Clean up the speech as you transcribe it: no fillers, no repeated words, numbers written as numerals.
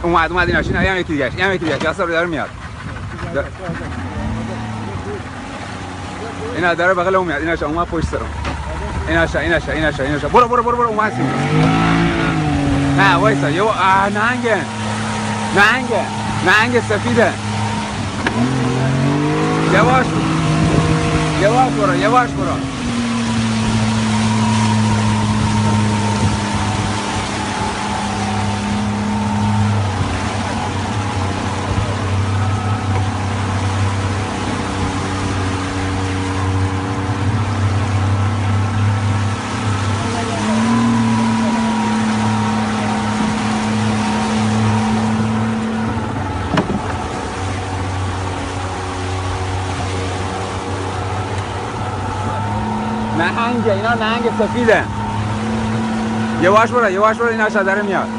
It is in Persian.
اومد ایناش اینا یکی دیگه یاسر داره میاد اینا داره بغل اون میاد ایناش اومد پشت سرم ایناش برو اومد سیم نه وایسا یه نهنگ سفیده یواش برو اینا نهنگ سفیده یواش برو اینا داره میاد